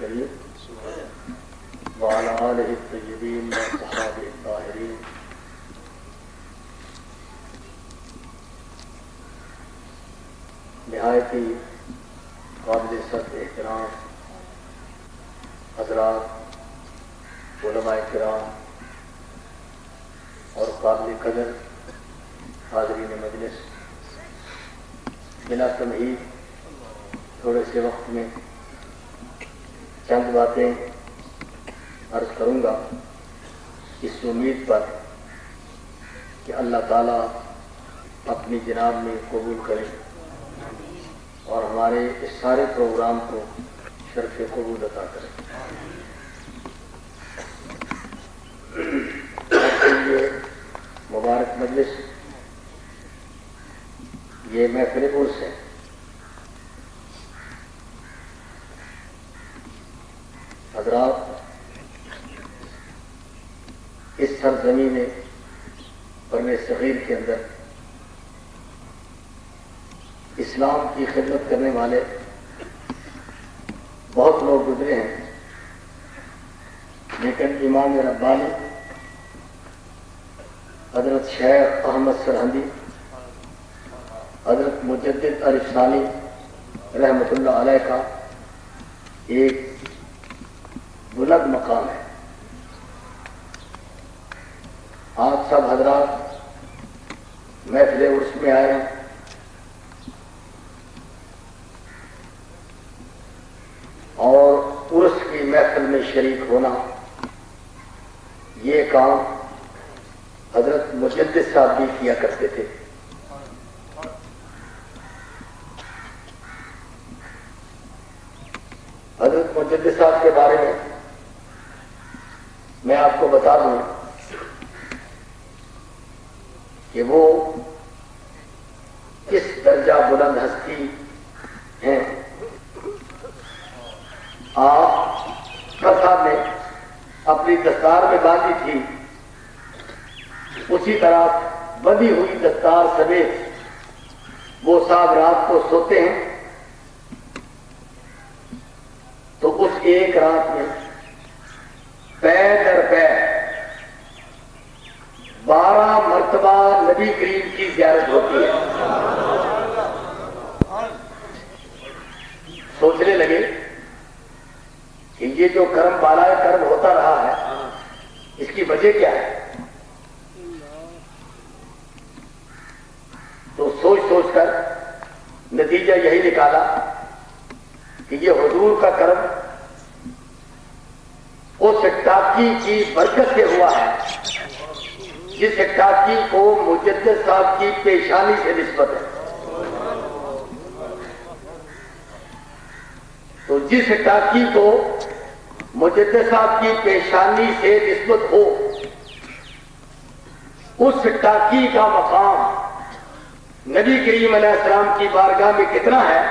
الكريم وعلى آله الطيبين وصحابه الطاهرين. نہایت ہی قابل صد احترام حضرات، علماء کرام اور قابل قدر حاضرین مجلس، بلا تمہید تھوڑے سے وقت میں چند باتیں عرض کروں گا، اس امید پر کہ اللہ تعالیٰ اپنی جناب میں قبول کرے اور ہمارے اس سارے پروگرام کو شرف قبول عطا کرے. یہ مبارک مجلس، یہ محفل عرس ہے. حضرات، اس سرزمین برِ صغیر کے اندر اسلام کی خدمت کرنے والے بہت لوگ گزرے ہیں، لیکن امام ربانی حضرت شیخ احمد سرہندی، حضرت مجدد عارف ثانی رحمۃ اللہ علیہ کا ایک بلند مقام ہے. آپ سب حضرات محفل عرس میں آئے ہیں. اور عرس کی محفل میں شریک ہونا، یہ کام حضرت مجدد صاحب بھی کیا کرتے تھے. حضرت مجدد صاحب کے بارے میں آپ کو بتا دوں کہ وہ کس درجہ بلند ہستی ہیں. آپ صاحب نے اپنی دستار میں باندھی تھی، اسی طرح بندھی ہوئی دستار سمیت وہ صاحب رات کو سوتے ہیں تو اس ایک رات میں پیر در پیر 12 مرتبہ نبی کریم کی زیارت ہوتی ہے. سوچنے لگے کہ یہ جو کرم بالائے کرم ہوتا رہا ہے، اس کی وجہ کیا ہے؟ تو سوچ سوچ کر نتیجہ یہی نکالا کہ یہ حضور کا کرم اس ٹاکی کی برکت سے ہوا ہے جس ٹاکی کو مجدد صاحب کی پیشانی سے نسبت ہے. تو جس ٹاکی کو مجدد صاحب کی پیشانی سے نسبت ہو، اس ٹاکی کا مقام نبی کریم علیہ السلام کی بارگاہ میں کتنا ہے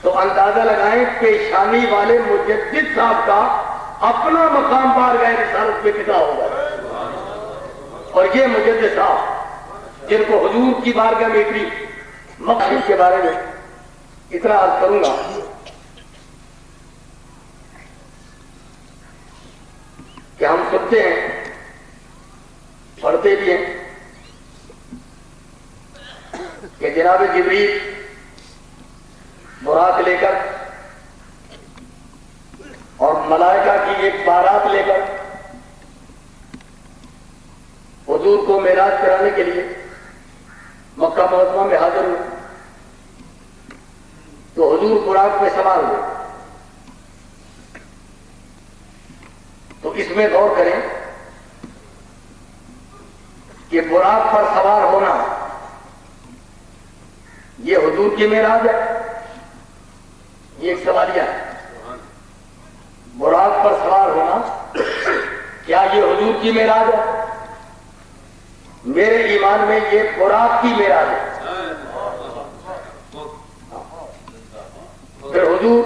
تو اندازہ لگائیں پیشانی والے مجدد صاحب کا اپنا مقام بارگاہ رسالت میں کتنا ہوگا. اور یہ مجدد صاحب جن کو حضور کی بارگاہ میں اتنی مقصود کے بارے میں اتنا عرض کروں گا کہ ہم سنتے ہیں، پڑھتے بھی ہیں کہ جناب جبریل براق لے کر اور ملائکہ کی ایک بارات لے کر حضور کو معراج کرانے کے لیے مکہ معظمہ میں حاضر ہوئے. تو حضور براق میں سوار ہوئے. تو اس میں غور کریں کہ براق پر سوار ہونا یہ حضور کی معراج ہے. یہ ایک سوالیہ ہے. براق پر سوار ہونا کیا یہ حضور کی معراج ہے؟ میرے ایمان میں یہ براق کی معراج ہے. پھر حضور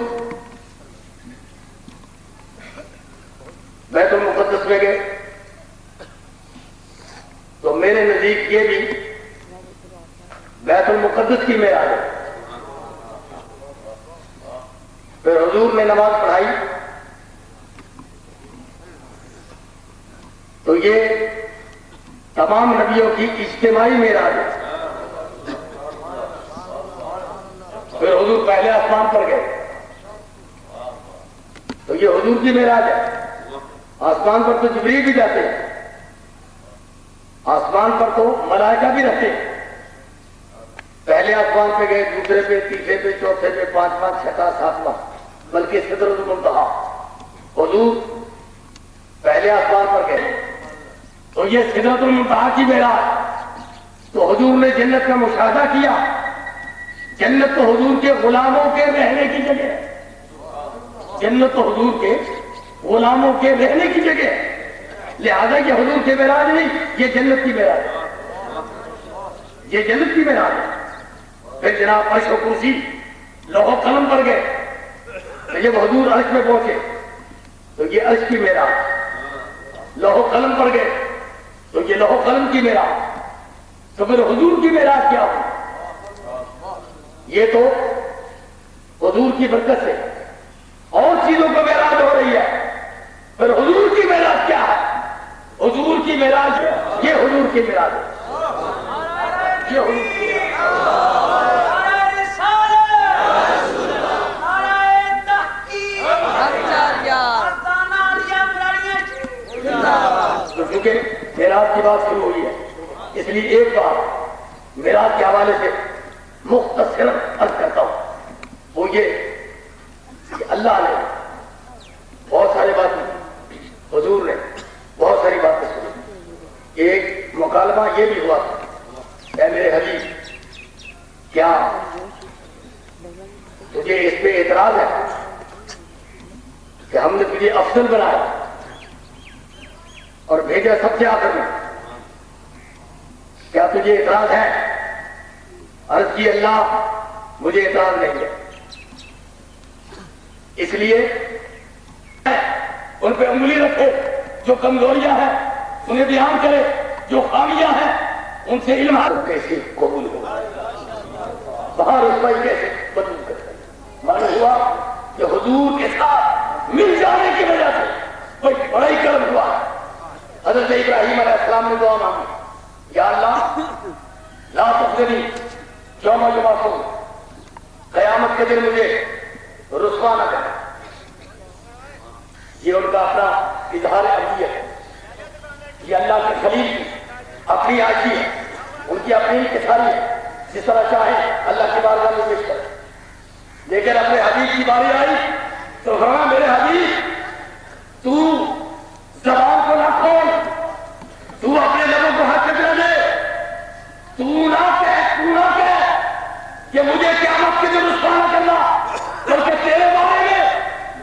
بیت المقدس میں گئے تو میرے نزدیک یہ بھی بیت المقدس کی معراج ہے. پھر حضور نے نماز پڑھائی تو یہ تمام نبیوں کی اجتماعی معراج ہے. پھر حضور پہلے آسمان پر گئے تو یہ حضور کی معراج ہے. آسمان پر تو جبریل بھی جاتے ہیں, آسمان پر تو ملائکہ بھی رہتے ہیں. پہلے آسمان پہ گئے, دوسرے پہ, تیسرے پہ, چوتھے پہ, پانچواں, چھٹا, ساتواں, بلکہ سدرۃ المنتہا. حضور پہلے آسمان پر گئے تو یہ سدرۃ المنتہا کی معراج. تو حضور نے جنت کا مشاہدہ کیا. جنت تو حضور کے غلاموں کے رہنے کی جگہ ہے. جنت تو حضور کے غلاموں کے رہنے کی جگہ ہے. لہذا یہ حضور کے معراج نہیں, یہ جنت کی معراج ہے. یہ جنت کی معراج ہے. پھر جناب عرش و کرسی لوح و قلم پر گئے تو جب حضور عرش میں پہنچے تو یہ عرش کی معراج. لوح و قلم پر گئے تو یہ لوح و قلم کی معراج. تو پھر حضور کی معراج کیا ہوئی؟ یہ تو حضور کی برکت سے اور چیزوں کو معراج ہو رہی ہے. پھر حضور کی معراج کیا ہے؟ حضور کی معراج یہ حضور کی معراج ہے. یہ حضور کی تو کیونکہ معراج کی بات شروع ہوئی ہے اس لیے ایک بات معراج کے حوالے سے مختصر عرض کرتا ہوں. وہ یہ کہ اللہ نے بہت ساری باتیں, حضور نے بہت ساری باتیں سنی. ایک مکالمہ یہ بھی ہوا, اے میرے حبیب کیا تجھے اس پہ اعتراض ہے کہ ہم نے تجھے افضل بنایا اور بھیجا سب سے آخر میں, کیا تجھے اعتراض ہے؟ عرض کی اللہ مجھے اعتراض نہیں ہے. اس لیے ان پہ انگلی رکھے جو کمزوریاں ہیں, انہیں بیان کرے جو خامیاں ہیں, ان سے علم کیسے قبول ہوگا, باہر اس پر کیسے قبول کرے. معلوم ہوا کہ حضور کے ساتھ مل جانے کی وجہ سے کوئی بڑا ہی کرم ہوا. حضرت ابراہیم علیہ السلام نے دعا مانگی, یا اللہ لا تخزنی یوم یبعثون, قیامت کے دن مجھے رسوا نہ کرے. یہ ان کا اپنا اظہار عقیدت ہے. یہ اللہ کے خلیل کی اپنی عاجزی ہے, ان کی اپنی انکساری ہے, جس طرح چاہے اللہ کی بارگاہ میں پیش کرے. لیکن اپنے حبیب کی باری آئی تو فرمایا میرے حبیب تو زبان کو نہ کھول, تو اپنے لبوں کو حرکت نہ دے, تو نہ کہہ کہ مجھے قیامت کے دن رسوا نہ کرنا, بلکہ تیرے بارے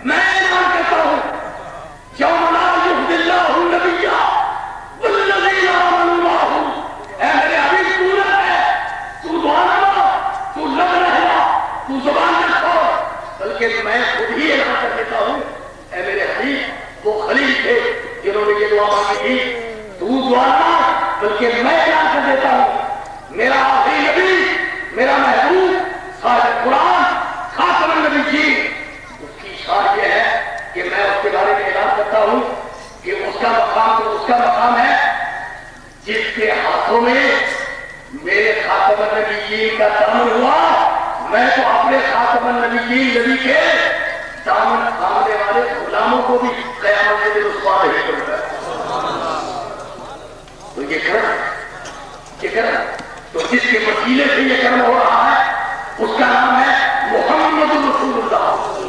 میں اعلان کرتا ہوں یوم لا یخزی اللہ النبی والذین آمنوا معہ. اے میرے حبیب تو نہ کہہ, تو دعا نہ مانگ, تو لب نہ ہلا, تو زبان نہ کھول, بلکہ میں خود ہی اعلان کر دیتا ہوں اے میرے حبیب وہ خلیل تھے جنہوں نے یہ دعا مانگی تھی, تو دعا نہ مانگ بلکہ میں اعلان کر دیتا ہوں میرا آخری نبی, میرا محبوب صاحب قرآن خاتم النبیین, اس کی شان یہ ہے کہ میں اس کے بارے میں اعلان کرتا ہوں کہ اس کا مقام تو اس کا مقام ہے جس کے ہاتھوں میں میرے خاتم النبیین کا دامن ہوا. میں تو اپنے خاتم النبیین نبی کے دامن تھامنے والے غلاموں کو بھی قیامت کے دن رسوا نہیں کروں گا. تو یہ کرم تو جس کے وسیلے سے یہ کرم ہو رہا ہے اس کا نام ہے محمد رسول اللہ.